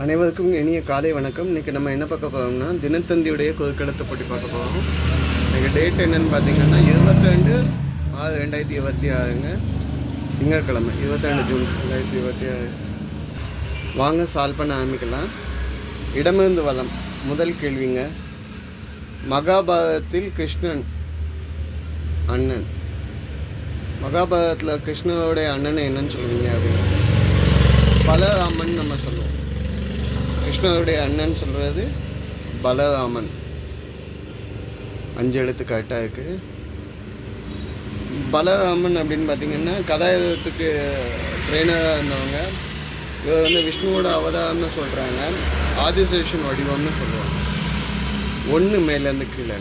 அனைவருக்கும் இனிய காலை வணக்கம். இன்றைக்கி நம்ம என்ன பார்க்க போகிறோம்னா தினத்தந்தியுடைய குறுக்கெழுத்து போட்டி பார்க்க போகிறோம். இன்றைக்கி டேட் என்னென்னு பார்த்தீங்கன்னா 22/6/2026 திங்கட்கிழமை 22 ஜூன் 2026. வாங்க சால்வ் பண்ண ஆரம்பிக்கலாம். இடமிருந்து வளம். முதல் கேள்விங்க, மகாபாரதத்தில் கிருஷ்ணன் அண்ணன், மகாபாரதத்தில் கிருஷ்ணனுடைய அண்ணனை என்னன்னு சொல்லுவீங்க அப்படின்னு பலராமன் நம்ம சொல்லுவோம். கிருஷ்ணருடைய அண்ணன் சொல்கிறது பலராமன். 5 எழுத்து கரெக்டாக இருக்குது. பலராமன் அப்படின்னு பார்த்திங்கன்னா கதாயுதத்துக்கு ட்ரெயினராக இருந்தவங்க. இவர் வந்து விஷ்ணுவோட அவதாரம்னு சொல்கிறாங்க, ஆதிசேஷன் வடிவம்னு சொல்லுவாங்க. 1 மேலேருந்து கீழே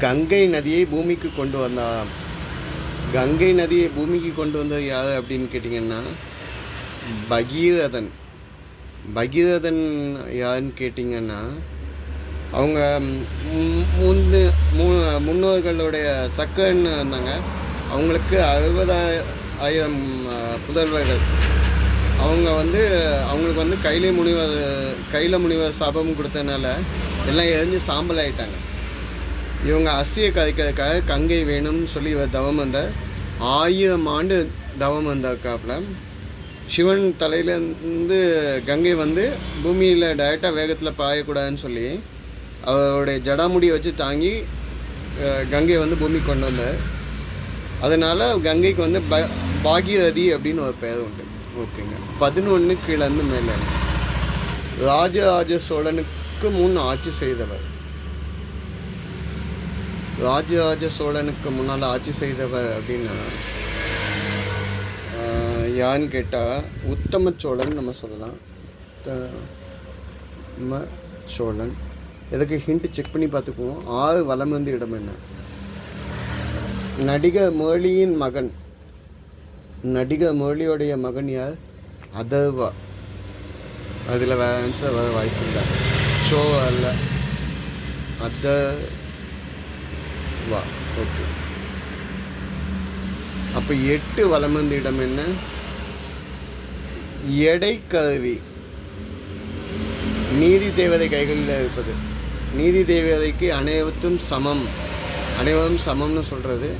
கங்கை நதியை பூமிக்கு கொண்டு வந்தாராம். கங்கை நதியை பூமிக்கு கொண்டு வந்தது யார் அப்படின்னு கேட்டிங்கன்னா பகீரதன். பகீரதன் யாருன்னு கேட்டிங்கன்னா அவங்க முன்னோர்களுடைய சக்கரன்னு இருந்தாங்க. அவங்களுக்கு 60,000 புதல்வர்கள். அவங்களுக்கு வந்து கையில் முனிவர் சாபம் கொடுத்தனால எல்லாம் எரிஞ்சு சாம்பல் ஆகிட்டாங்க. இவங்க அஸ்தியை கரைக்கிறதுக்காக கங்கை வேணும்னு சொல்லி இவர் தவம் வந்தார். 1000 ஆண்டு தவம் வந்தாக்காப்புல சிவன் தலையிலேருந்து கங்கை வந்து பூமியில் டைரெக்டாக வேகத்தில் பாயக்கூடாதுன்னு சொல்லி அவருடைய ஜடாமுடியை வச்சு தாங்கி கங்கை வந்து பூமிக்கு கொண்டு வந்தார். அதனால் கங்கைக்கு வந்து பாகீரதி அப்படின்னு ஒரு பெயர் உண்டு. ஓகேங்க. 11 கீழேருந்து மேலே. ராஜராஜ சோழனுக்கு முன் ஆட்சி செய்தவர். ராஜராஜ சோழனுக்கு முன்னால் ஆட்சி செய்தவர் அப்படின்னா யான்னு கேட்டால் உத்தம சோழன் நம்ம சொல்லலாம். உத்தம சோழன். எதுக்கு ஹிண்ட் செக் பண்ணி பார்த்துக்குவோம். 6 வலம் வந்து இடம் என்ன? நடிகர் முரளியின் மகன். நடிகர் முரளியோடைய மகன் யார்? அதர்வா. அதில் வேறு ஆன்சர் வர வாய்ப்பு இல்லை. ஷோ அல்ல, அதர்வா. ஓகே. அப்போ 8 வலம் வந்து இடம் என்ன? எடை கருவி. நீதி தேவதை கைகளில் இருப்பது. நீதி தேவதைக்கு அனைவரும் சமம்னு சொல்கிறது.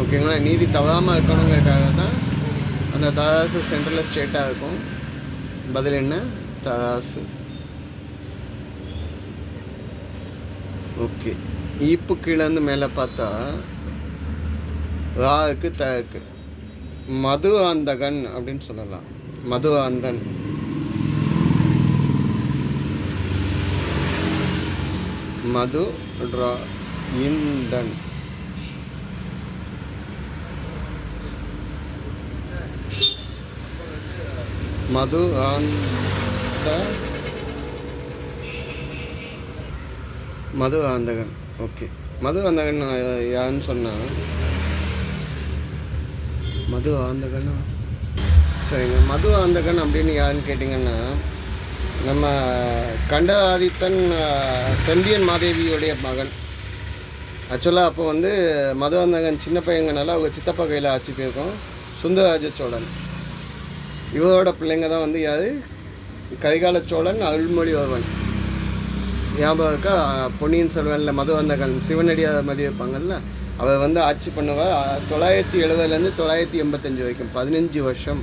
ஓகேங்களா? நீதி தவறாமல் இருக்கணுங்கிறதுக்காக தான் அந்த தராசு சென்டரில் ஸ்ட்ரெயிட்டாக இருக்கும். பதில் என்ன? தராசு. ஓகே. ஈப்பு கீழேருந்து மேலே பார்த்தா ராக்கு தக்கு. மது ஆந்தகன் அப்படின்னு சொல்லலாம். மது ஆந்தன். மது இந்தன். மது ஆந்தகன். ஓகே. மது ஆந்தகன் யாருன்னு சொன்னால் மது ஆந்தகனா? சரிங்க. மது ஆந்தகன் அப்படின்னு யாருன்னு கேட்டிங்கன்னா நம்ம கண்டராதித்தன் செம்பியன் மாதேவியோடைய மகன். ஆக்சுவலாக அப்போ வந்து மது ஆந்தகன் சின்ன பையங்கனால அவங்க சித்தப்பா கையில் ஆட்சி போயிருக்கோம். சுந்தரராஜ சோழன். இவரோட பிள்ளைங்க தான் வந்து யார்? கரிகால சோழன், அருள்மொழிவர்மன். ஞாபகம் இருக்கா? பொன்னியின் செல்வனில் மது ஆந்தகன் சிவனடியார் மதி இருப்பாங்கல்ல, அவர் வந்து ஆட்சி பண்ணுவார். 970 985 வரைக்கும் 15 வருஷம்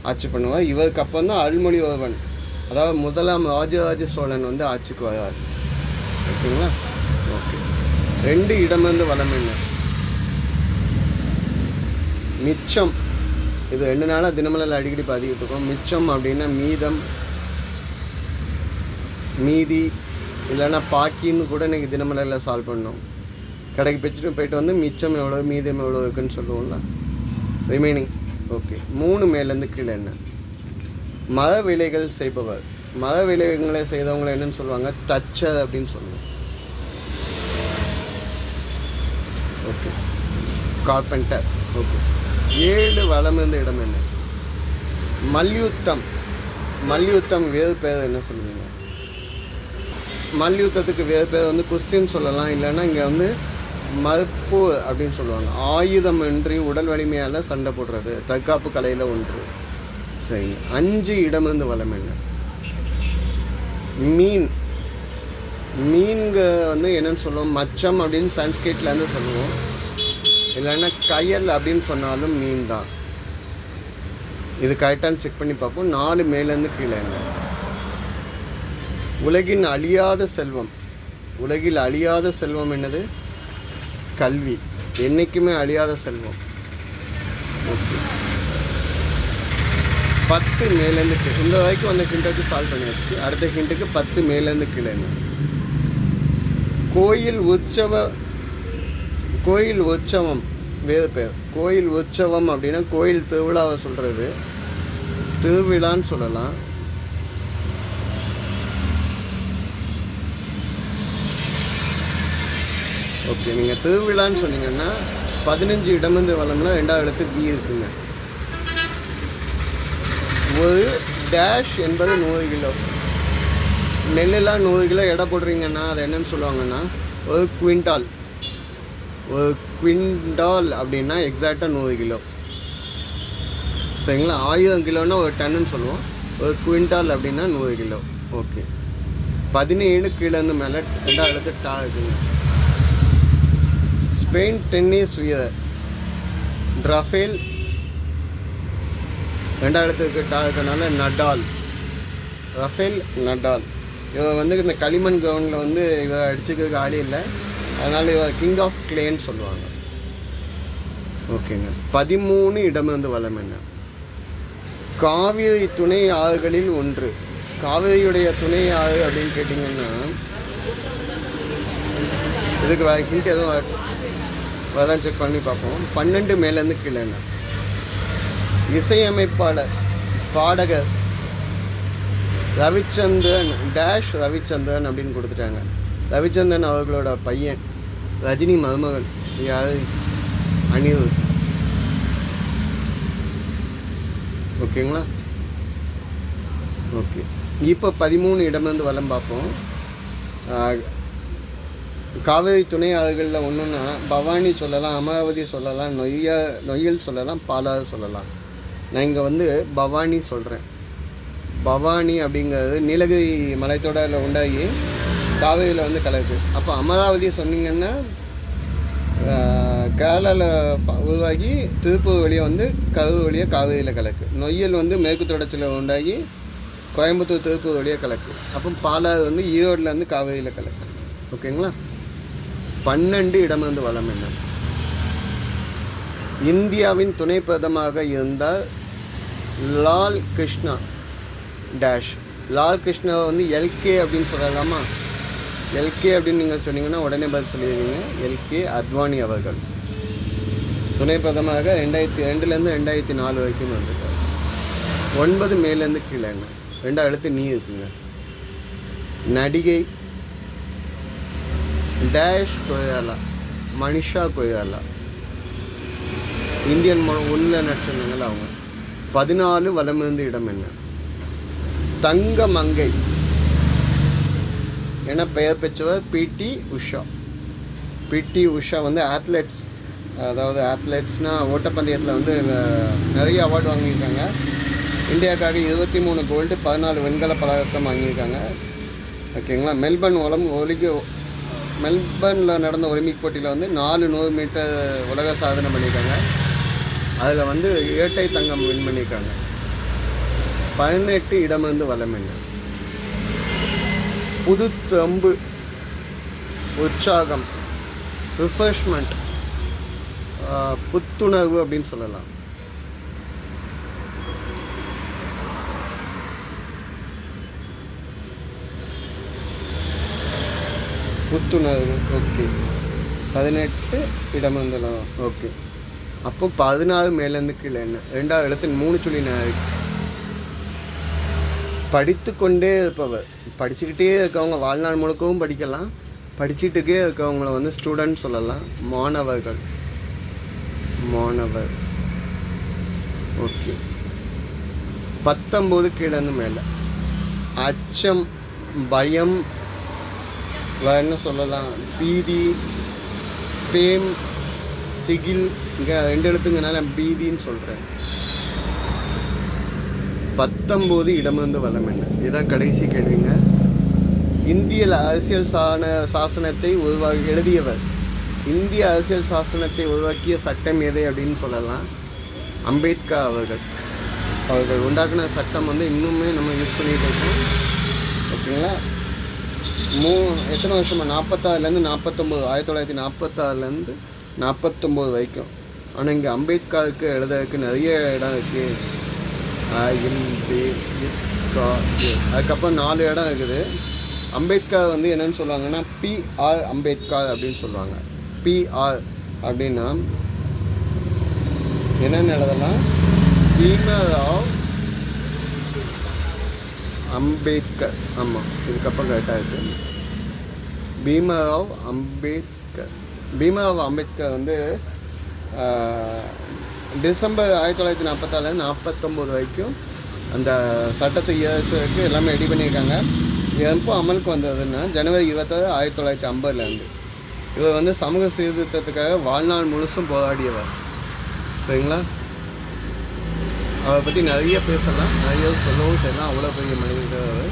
ஆட்சி பண்ணுவார். இவருக்கு அப்புறம் தான் அருள்மொழிவர்மன், அதாவது முதலாம் ராஜராஜ சோழன் வந்து ஆட்சிக்கு வருவார். ஓகேங்களா? ஓகே. 2 இடமிருந்து வலம் என்ன? மிச்சம். இது 2 நாளாக தினமலரில் அடிக்கடி பதிக்கிட்டு இருக்கோம். மிச்சம் அப்படின்னா மீதம், மீதி, இல்லைன்னா பாக்கின்னு கூட இன்றைக்கி தினமலரில் சால்வ் பண்ணோம். கடைக்கு பிச்சுட்டு போயிட்டு வந்து மிச்சம் எவ்வளோ மீதம் எவ்வளோ இருக்குன்னு சொல்லுவோம்ல, ரிமைனிங். ஓகே. 3 மேலேருந்து கீழே என்ன? மர வேலைகள் செய்பவர். மர வேலைகளை செய்தவங்களை என்னன்னு சொல்லுவாங்க? தச்சர் அப்படின்னு சொல்லுவோம். ஓகே. கார்பெண்டர். ஓகே. 7 வலம் இருந்த இடம் என்ன? மல்யுத்தம். மல்யுத்தம் வேறு பேர் என்ன சொல்லுவீங்க? மல்யுத்தத்துக்கு வேறு பேர் வந்து குஸ்தின்னு சொல்லலாம், இல்லைன்னா இங்கே வந்து மறுப்பு அப்படின்னு சொல்லுவாங்க. ஆயுதம் இன்றி உடல் வலிமையால் சண்டை போடுறது தற்காப்பு கலையில் ஒன்று. சரிங்க. 5 இடமிருந்து வலம் என்ன? மீன். மீன்க வந்து என்னென்னு சொல்லுவோம், மச்சம் அப்படின்னு சன்ஸ்கிரிட்லேருந்து சொல்லுவோம். இல்லைன்னா கயல் அப்படின்னு சொன்னாலும் மீன் தான். இது கரெக்டானு செக் பண்ணி பார்ப்போம். 4 மேலேருந்து கீழே என்ன? உலகின் அழியாத செல்வம். உலகில் அழியாத செல்வம் என்னது? கல்வி. என்றைக்குமே அழியாத செல்வம். ஓகே. 10 மேலேருந்து கீழே. இந்த வரைக்கும் அந்த ஹிண்ட்டுக்கு சால்வ் பண்ணியாச்சு. அடுத்த ஹிண்ட்டுக்கு 10 மேலேருந்து கீழே என்ன? கோயில் உற்சவம் வேறு பேர். கோயில் உற்சவம் அப்படின்னா கோயில் திருவிழாவை சொல்கிறது. திருவிழான்னு சொல்லலாம். ஓகே, நீங்கள் திருவிழான்னு சொன்னீங்கன்னா 15 இடமிருந்து வளம்னா 2வது எழுத்து பி இருக்குங்க. ஒரு டேஷ் என்பது 100 கிலோ. நெல்லெல்லாம் 100 கிலோ எடை போடுறீங்கன்னா அது என்னன்னு சொல்லுவாங்கன்னா ஒரு குவிண்டால். ஒரு குவிண்டால் அப்படின்னா எக்ஸாக்டாக 100 கிலோ. சரிங்களா? 1000 கிலோன்னா ஒரு டன்னுன்னு சொல்லுவோம். ஒரு குவிண்டால் அப்படின்னா 100 கிலோ. ஓகே. 17 கீழேருந்து மேலே 2வது எழுத்து டா இருக்குங்க. ஸ்பெயின் டென்னிஸ் வீரர் ரஃபேல். 2வது எழுத்துக்கு டா இருக்கனால நடால். Rafael Nadal. இவர் வந்து இந்த களிமண் கிரவுண்டில் வந்து இவர் அடிச்சுக்கிறதுக்கு ஆளே இல்லை. அதனால் இவர் கிங் ஆஃப் கிளேன்னு சொல்லுவாங்க. ஓகேங்க. 13 இடமிருந்து வலம் என்ன? காவிரி துணை ஆறுகளில் ஒன்று. காவிரியுடைய துணை ஆறு அப்படின்னு கேட்டிங்கன்னா இதுக்கு ஹிண்ட் எதுவும் அதான் செக் பண்ணி பார்ப்போம். 12 மேலேருந்து கீழே என்ன? இசையமைப்பாளர் பாடகர் ரவிச்சந்திரன் டேஷ் ரவிச்சந்திரன் அப்படின்னு கொடுத்துட்டாங்க. ரவிச்சந்திரன் அவர்களோட பையன், ரஜினி மருமகன் யார்? அனிருத். ஓகேங்களா? ஓகே. இப்போ 13 இடமிருந்து வலம் பார்ப்போம். காவிரி துணை ஆறுகளில் ஒன்றுன்னா பவானி சொல்லலாம், அமராவதி சொல்லலாம், நொய்யல் சொல்லலாம், பாலாறு சொல்லலாம். நான் இங்கே வந்து பவானி சொல்கிறேன். பவானி அப்படிங்கிறது நீலகிரி மலைத்தொடரில் உண்டாகி காவிரியில் வந்து கலக்கு. அப்போ அமராவதி சொன்னீங்கன்னா கேரளாவில் உருவாகி திருப்பூர் வழியாக வந்து கரூர் வழியாக காவிரியில் கலக்கு. நொய்யல் வந்து மேற்கு தொடர்ச்சியில் உண்டாகி கோயம்புத்தூர் திருப்பூர் வழியாக கலக்கு. அப்போ பாலாறு வந்து ஈரோட்லேருந்து காவிரியில் கலக்கு. ஓகேங்களா? 12 இடமிருந்து வலம் என்ன? இந்தியாவின் துணை பிரதமாக இருந்தால் லால் கிருஷ்ணா டேஷ். லால் கிருஷ்ணாவை வந்து எல்கே அப்படின்னு சொல்லலாமா? எல்கே அப்படின்னு நீங்கள் சொன்னீங்கன்னா உடனே பதில் சொல்லிடுவீங்க. எல்கே அத்வானி அவர்கள் துணை பிரதமாக 2002லேருந்து 2004 வரைக்கும் வந்திருக்கார். 9 மேலேருந்து கீழே என்ன? 2வது எழுத்து நீ இருக்குங்க. நடிகை டேஷ் கொய்ராலா. மனிஷா கொய்ராலா. இந்தியன் உள்ள நடிச்சிருந்தாங்களா அவங்க. 14 வலமிருந்து இடம் என்ன? தங்க மங்கை என பெயர் பெற்றவர் பிடி உஷா. பிடி உஷா வந்து ஆத்லெட்ஸ், அதாவது ஆத்லெட்ஸ்னால் ஓட்டப்பந்தயத்தில் வந்து நிறைய அவார்டு வாங்கியிருக்காங்க. இந்தியாவுக்காக 23 கோல்டு 14 வெண்கல பதக்கம் வாங்கியிருக்காங்க. ஓகேங்களா? மெல்பர்னில் நடந்த ஒலிம்பிக் போட்டியில் வந்து 400 மீட்டர் உலக சாதனை பண்ணியிருக்காங்க. அதில் வந்து இரட்டை தங்கம் வின் பண்ணியிருக்காங்க. 18 இடமிருந்து வலம் என்ன? புது தம்பு, உற்சாகம், ரிஃப்ரெஷ்மெண்ட், புத்துணர்வு அப்படின்னு சொல்லலாம். புத்துணர்வு. ஓகே. 18 இடமிருந்தலாம். ஓகே. அப்போ 16 மேலேருந்து கீழே என்ன? 2வது எழுத்து 3 சொல்லி படித்து கொண்டே இருப்பவர். படிச்சுக்கிட்டே இருக்கவங்க வாழ்நாள் முழுக்கவும் படிக்கலாம். படிச்சுக்கிட்டே இருக்கவங்கள வந்து ஸ்டூடெண்ட் சொல்லலாம். மாணவர்கள். மாணவர். ஓகே. 19 கீழேருந்து மேலே. அச்சம், பயம், வேறு என்ன சொல்லலாம்? பீதி, பேம், திகில். இங்கே 2 எழுத்துங்கனால பீதின்னு சொல்கிறேன். 19 இடமிருந்து வலம் என்ன? இதுதான் கடைசி கேள்விங்க. இந்திய அரசியல் சாசனத்தை எழுதியவர், இந்திய அரசியல் சாசனத்தை உருவாக்கிய சட்டம் எது அப்படின்னு சொல்லலாம். அம்பேத்கர் அவர்கள் உண்டாக்குன சட்டம் வந்து இன்னுமே நம்ம யூஸ் பண்ணிகிட்டு இருக்கோம். ஓகேங்களா? எத்தனை வருஷமா? 46லேருந்து 49, 1946லேருந்து 49 வரைக்கும். ஆனால் இங்கே அம்பேத்கருக்கு எழுதுறதுக்கு நிறைய இடம் இருக்குது. அதுக்கப்புறம் 4 இடம் இருக்குது. அம்பேத்கர் வந்து என்னென்னு சொல்லுவாங்கன்னா PR அம்பேத்கர் அப்படின்னு சொல்லுவாங்க. PR அப்படின்னா என்னென்னு எழுதலாம்? பீமராவ் அம்பேத்கர். ஆமாம், இதுக்கப்புறம் கரெக்டாக இருக்குது. பீமராவ் அம்பேத்கர் வந்து டிசம்பர் 1946லேருந்து 49 வரைக்கும் அந்த சட்டத்தை இயற்றுவதற்கு எல்லாமே ரெடி பண்ணியிருக்காங்க. எப்போ அமலுக்கு வந்ததுன்னா ஜனவரி 26, 1950லேருந்து. இவர் வந்து சமூக சீர்திருத்தத்துக்காக வாழ்நாள் முழுசும் போராடியவர். சரிங்களா? அவரை பற்றி நிறைய பேசலாம், நிறைய சொல்லவும் செய்யலாம். அவ்வளோ பெரிய மனிதர்கள் அவர்.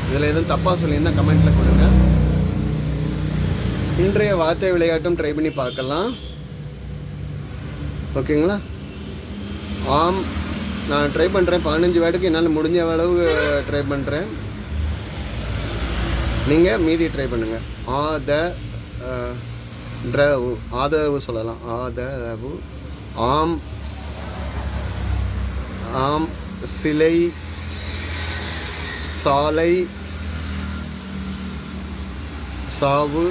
இதில் எதுவும் தப்பாக சொல்லியிருந்தால் கமெண்ட்டில் கொடுங்க. இன்றைய வார்த்தை விளையாட்டும் ட்ரை பண்ணி பார்க்கலாம். ஓகேங்களா? நான் ட்ரை பண்ணுறேன். 15 வேர்டுக்கு என்னால் முடிஞ்ச அளவு ட்ரை பண்ணுறேன். நீங்கள் மீதி ட்ரை பண்ணுங்கள். ஆதரவு சொல்லலாம். ஆதரவு. ஆம், சிலை, சாலை, சாவு,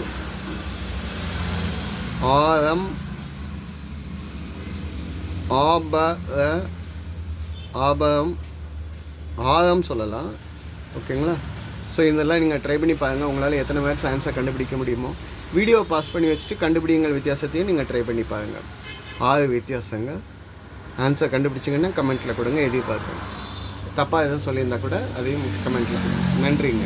ஆரம், ஆரம் சொல்லலாம். ஓகேங்களா? ஸோ இதெல்லாம் நீங்கள் ட்ரை பண்ணி பாருங்கள். உங்களால் எத்தனை வேர்ட்ஸ் ஆன்சர் கண்டுபிடிக்க முடியுமோ வீடியோ பாஸ் பண்ணி வச்சுட்டு கண்டுபிடிங்கள் வித்தியாசத்தையும் நீங்கள் ட்ரை பண்ணி பாருங்கள். 6 வித்தியாசங்கள். ஆன்சர் கண்டுபிடிச்சிங்கன்னா கமெண்ட்டில் கொடுங்க. எதிர்பார்க்குறேன். தப்பாக எதுவும் சொல்லியிருந்தா கூட அதையும் கமெண்ட்டில் கொடுங்க. நன்றிங்க.